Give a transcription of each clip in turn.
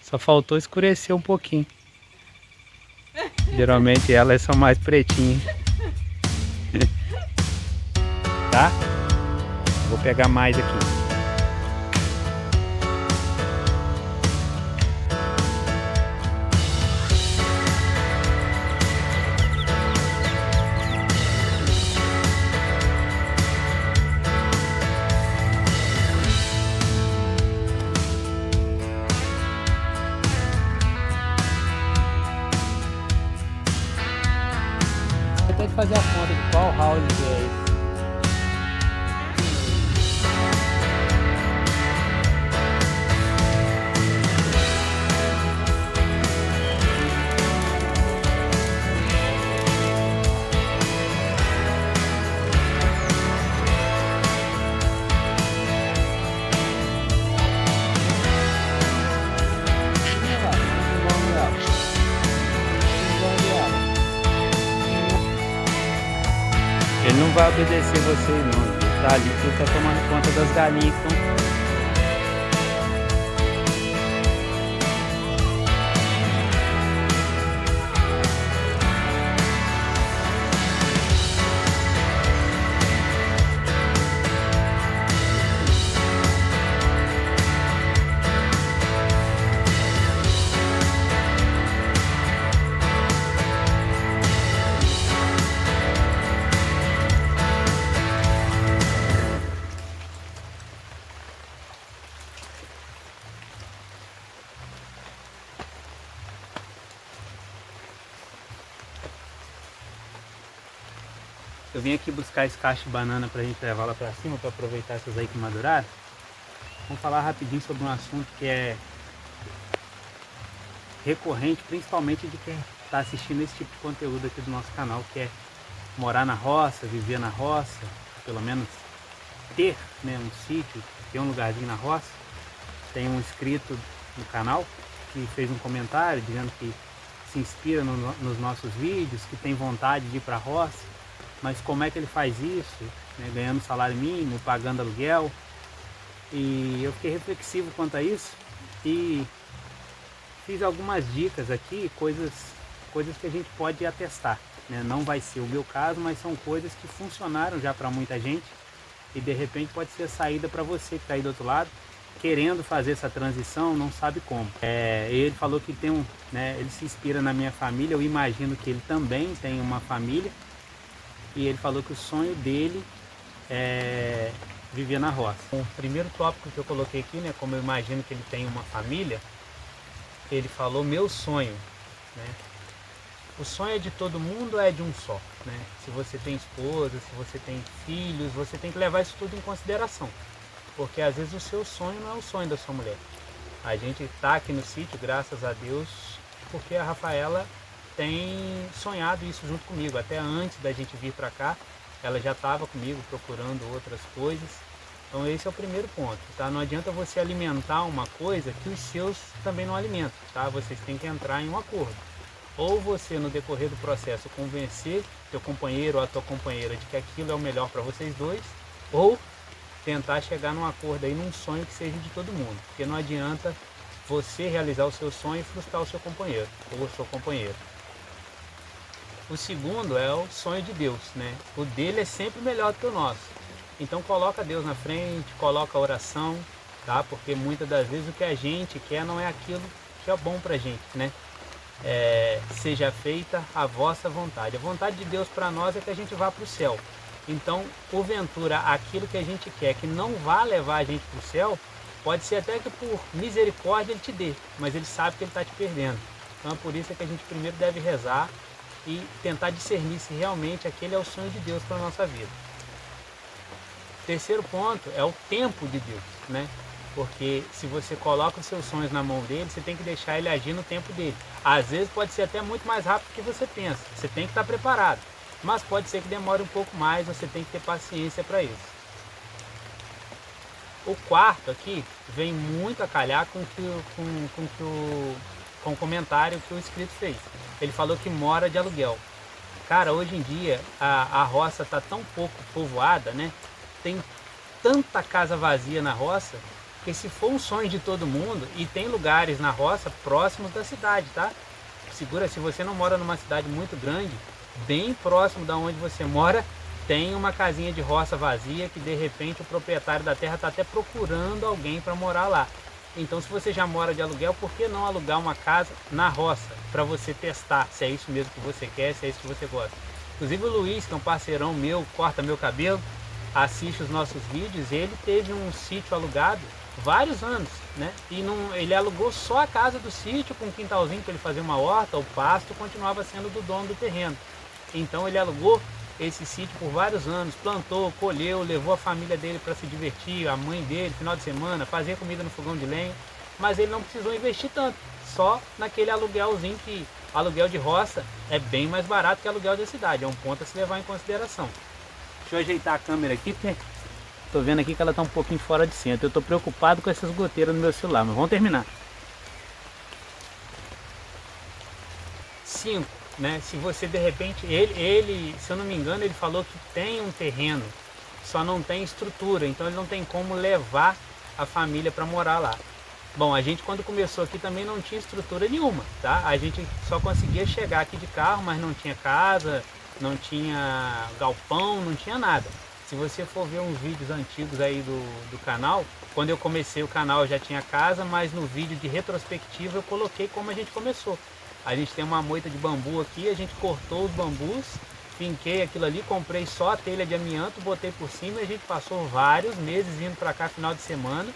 Só faltou escurecer um pouquinho. Geralmente elas são mais pretinhas. Tá? Vou pegar mais aqui. Vou ter que fazer a conta de qual round é esse. Ele não vai obedecer vocês não. Ele tá ali porque tá tomando conta das galinhas que estão. Eu vim aqui buscar esse cacho de banana pra gente levar lá pra cima, pra aproveitar essas aí que maduraram. Vamos falar rapidinho sobre um assunto que é recorrente, principalmente de quem está assistindo esse tipo de conteúdo aqui do nosso canal, que é morar na roça, viver na roça, pelo menos ter, né, um sítio, ter um lugarzinho na roça. Tem um inscrito no canal que fez um comentário dizendo que se inspira nos nossos vídeos, que tem vontade de ir para a roça. Mas como é que ele faz isso, né, ganhando salário mínimo, pagando aluguel? E eu fiquei reflexivo quanto a isso e fiz algumas dicas aqui, coisas que a gente pode atestar, né? Não vai ser o meu caso, mas são coisas que funcionaram já para muita gente e de repente pode ser a saída para você que está aí do outro lado, querendo fazer essa transição, não sabe como. Ele falou que tem ele se inspira na minha família, eu imagino que ele também tem uma família. E ele falou que o sonho dele é viver na roça. O primeiro tópico que eu coloquei aqui, né, como eu imagino que ele tem uma família, ele falou meu sonho, né? O sonho é de todo mundo ou é de um só, né? Se você tem esposa, se você tem filhos, você tem que levar isso tudo em consideração. Porque às vezes o seu sonho não é o sonho da sua mulher. A gente está aqui no sítio, graças a Deus, porque a Rafaela tem sonhado isso junto comigo. Até antes da gente vir para cá, ela já estava comigo procurando outras coisas. Então esse é o primeiro ponto, tá? Não adianta você alimentar uma coisa que os seus também não alimentam, tá? Vocês têm que entrar em um acordo. Ou você, no decorrer do processo, convencer teu companheiro ou a tua companheira de que aquilo é o melhor para vocês dois, ou tentar chegar num acordo aí, num sonho que seja de todo mundo. Porque não adianta você realizar o seu sonho e frustrar o seu companheiro ou a sua companheira. O segundo é o sonho de Deus, né? O dele é sempre melhor do que o nosso. Então coloca Deus na frente, coloca a oração, tá? Porque muitas das vezes o que a gente quer não é aquilo que é bom pra gente, né? Seja feita a vossa vontade. A vontade de Deus para nós é que a gente vá para o céu. Então, porventura, aquilo que a gente quer que não vá levar a gente para o céu, pode ser até que por misericórdia ele te dê, mas ele sabe que ele está te perdendo. Então é por isso que a gente primeiro deve rezar e tentar discernir se realmente aquele é o sonho de Deus para a nossa vida. Terceiro ponto é o tempo de Deus, né? Porque se você coloca os seus sonhos na mão dele, você tem que deixar ele agir no tempo dele. Às vezes pode ser até muito mais rápido do que você pensa, você tem que estar preparado. Mas pode ser que demore um pouco mais, você tem que ter paciência para isso. O quarto aqui vem muito a calhar com o comentário que o inscrito fez. Ele falou que mora de aluguel. Cara, hoje em dia a roça está tão pouco povoada, né? Tem tanta casa vazia na roça Porque se for um sonho de todo mundo, e tem lugares na roça próximos da cidade, tá? Segura, se você não mora numa cidade muito grande, bem próximo da onde você mora, tem uma casinha de roça vazia que de repente o proprietário da terra está até procurando alguém para morar lá. Então, se você já mora de aluguel, por que não alugar uma casa na roça para você testar se é isso mesmo que você quer, se é isso que você gosta? Inclusive o Luiz, que é um parceirão meu, corta meu cabelo, assiste os nossos vídeos, ele teve um sítio alugado vários anos, né? E não, ele alugou só a casa do sítio com um quintalzinho para ele fazer uma horta, o pasto continuava sendo do dono do terreno. Então ele alugou esse sítio por vários anos, plantou, colheu, levou a família dele para se divertir, a mãe dele, final de semana, fazia comida no fogão de lenha, mas ele não precisou investir tanto, só naquele aluguelzinho que aluguel de roça é bem mais barato que aluguel da cidade, é um ponto a se levar em consideração. Deixa eu ajeitar a câmera aqui, porque tô vendo aqui que ela tá um pouquinho fora de centro, eu tô preocupado com essas goteiras no meu celular, mas vamos terminar. 5. Né? Se você de repente, ele, se eu não me engano, ele falou que tem um terreno, só não tem estrutura, então ele não tem como levar a família para morar lá. Bom, a gente quando começou aqui também não tinha estrutura nenhuma, tá? A gente só conseguia chegar aqui de carro, mas não tinha casa, não tinha galpão, não tinha nada. Se você for ver uns vídeos antigos aí do canal, quando eu comecei o canal eu já tinha casa, mas no vídeo de retrospectiva eu coloquei como a gente começou. A gente tem uma moita de bambu aqui, a gente cortou os bambus, finquei aquilo ali, comprei só a telha de amianto, botei por cima e a gente passou vários meses vindo para cá final de semana,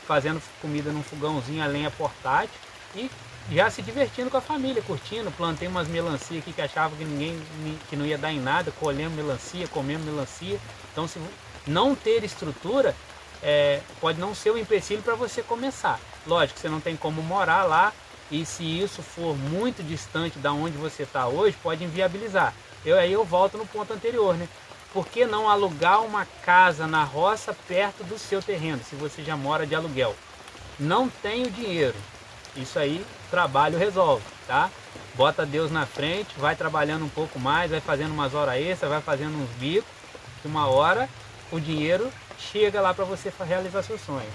fazendo comida num fogãozinho a lenha portátil e já se divertindo com a família, curtindo. Plantei umas melancia aqui que achava que não ia dar em nada, colhendo melancia, comendo melancia. Então, se não ter estrutura, pode não ser um empecilho para você começar. Lógico, você não tem como morar lá, e se isso for muito distante da onde você está hoje, pode inviabilizar. Aí eu volto no ponto anterior, né? Por que não alugar uma casa na roça perto do seu terreno, se você já mora de aluguel? Não tenho dinheiro. Isso aí, trabalho resolve, tá? Bota Deus na frente, vai trabalhando um pouco mais, vai fazendo umas horas extras, vai fazendo uns bicos, que uma hora o dinheiro chega lá para você realizar seu sonho.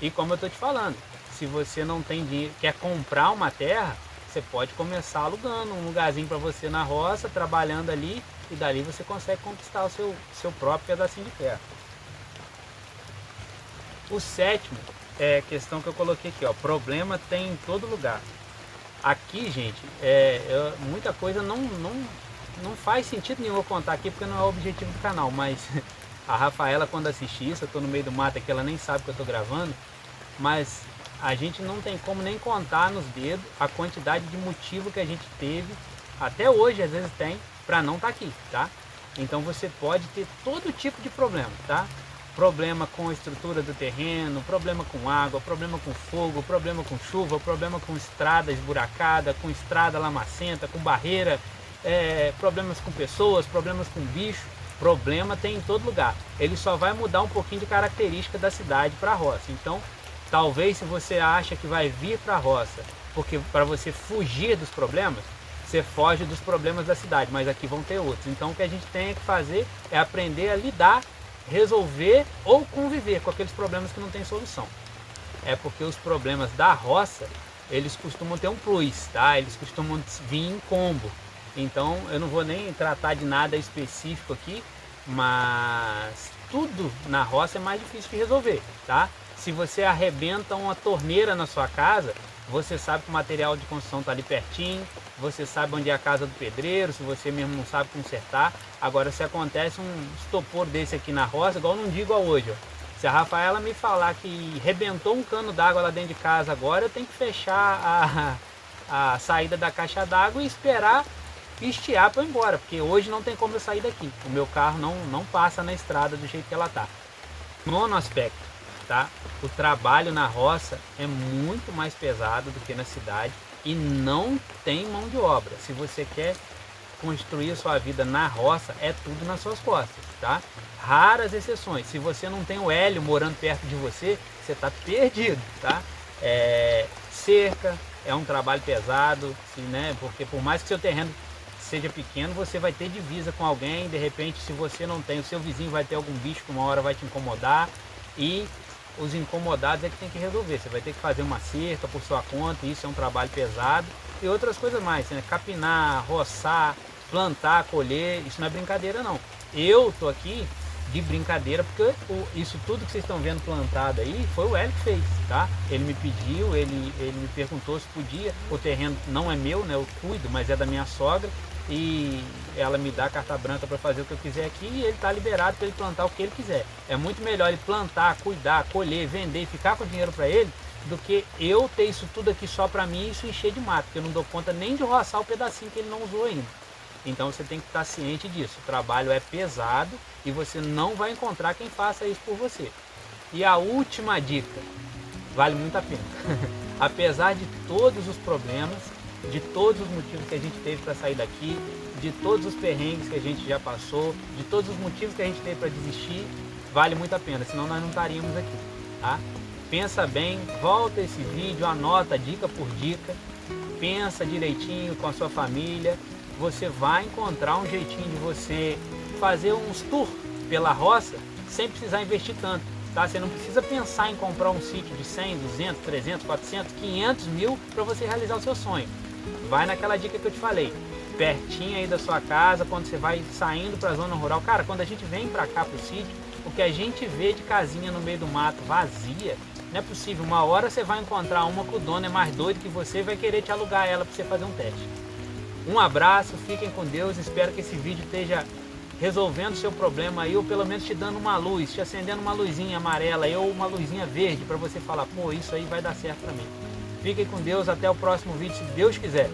E como eu estou te falando, se você não tem dinheiro, quer comprar uma terra, você pode começar alugando um lugarzinho para você na roça, trabalhando ali, e dali você consegue conquistar o seu próprio pedacinho de terra. O 7º é a questão que eu coloquei aqui, ó, problema tem em todo lugar. Aqui, gente, muita coisa não faz sentido nenhum eu contar aqui, porque não é o objetivo do canal, mas a Rafaela, quando assistir isso, eu estou no meio do mato aqui, ela nem sabe que eu estou gravando, mas a gente não tem como nem contar nos dedos a quantidade de motivo que a gente teve, até hoje às vezes tem, para não estar aqui, tá? Então você pode ter todo tipo de problema, tá? Problema com a estrutura do terreno, problema com água, problema com fogo, problema com chuva, problema com estrada esburacada, com estrada lamacenta, com barreira, problemas com pessoas, problemas com bicho. Problema tem em todo lugar. Ele só vai mudar um pouquinho de característica da cidade para a roça. Então, talvez se você acha que vai vir para a roça, porque para você fugir dos problemas, você foge dos problemas da cidade, mas aqui vão ter outros. Então o que a gente tem que fazer é aprender a lidar, resolver ou conviver com aqueles problemas que não tem solução. É porque os problemas da roça, eles costumam ter um plus, tá? Eles costumam vir em combo. Então eu não vou nem tratar de nada específico aqui, mas tudo na roça é mais difícil de resolver, tá? Se você arrebenta uma torneira na sua casa, você sabe que o material de construção está ali pertinho, você sabe onde é a casa do pedreiro, se você mesmo não sabe consertar. Agora, se acontece um estopor desse aqui na roça, igual não digo a hoje, ó. Se a Rafaela me falar que rebentou um cano d'água lá dentro de casa agora, eu tenho que fechar a saída da caixa d'água e esperar estiar para ir embora, porque hoje não tem como eu sair daqui. O meu carro não passa na estrada do jeito que ela tá. Nono aspecto, tá? O trabalho na roça é muito mais pesado do que na cidade e não tem mão de obra. Se você quer construir a sua vida na roça, é tudo nas suas costas, tá? Raras exceções. Se você não tem o Hélio morando perto de você, você está perdido, tá? Cerca é um trabalho pesado, né? Porque por mais que seu terreno seja pequeno, você vai ter divisa com alguém. De repente, se você não tem, o seu vizinho vai ter algum bicho que uma hora vai te incomodar. E os incomodados é que tem que resolver. Você vai ter que fazer uma cerca por sua conta, isso é um trabalho pesado. E outras coisas mais, né? Capinar, roçar, plantar, colher, isso não é brincadeira não. Eu tô aqui de brincadeira porque isso tudo que vocês estão vendo plantado aí foi o Hélio que fez, tá? Ele me pediu, ele me perguntou se podia. O terreno não é meu, né? Eu cuido, mas é da minha sogra e ela me dá carta branca para fazer o que eu quiser aqui e ele tá liberado para ele plantar o que ele quiser. É muito melhor ele plantar, cuidar, colher, vender e ficar com dinheiro para ele do que eu ter isso tudo aqui só para mim e isso encher de mato, porque eu não dou conta nem de roçar o pedacinho que ele não usou ainda. Então você tem que estar ciente disso. O trabalho é pesado e você não vai encontrar quem faça isso por você. E a última dica, vale muito a pena. Apesar de todos os problemas, de todos os motivos que a gente teve para sair daqui, de todos os perrengues que a gente já passou, de todos os motivos que a gente teve para desistir, vale muito a pena, senão nós não estaríamos aqui, tá? Pensa bem, volta esse vídeo, anota dica por dica, pensa direitinho com a sua família, você vai encontrar um jeitinho de você fazer uns tours pela roça sem precisar investir tanto, tá? Você não precisa pensar em comprar um sítio de 100, 200, 300, 400, 500 mil para você realizar o seu sonho. Vai naquela dica que eu te falei, pertinho aí da sua casa, quando você vai saindo para a zona rural. Cara, quando a gente vem para cá pro sítio, o que a gente vê de casinha no meio do mato vazia, não é possível. Uma hora você vai encontrar uma que o dono é mais doido que você e vai querer te alugar ela para você fazer um teste. Um abraço, fiquem com Deus, espero que esse vídeo esteja resolvendo o seu problema aí, ou pelo menos te dando uma luz, te acendendo uma luzinha amarela ou uma luzinha verde para você falar, pô, isso aí vai dar certo para mim. Fiquem com Deus, até o próximo vídeo, se Deus quiser.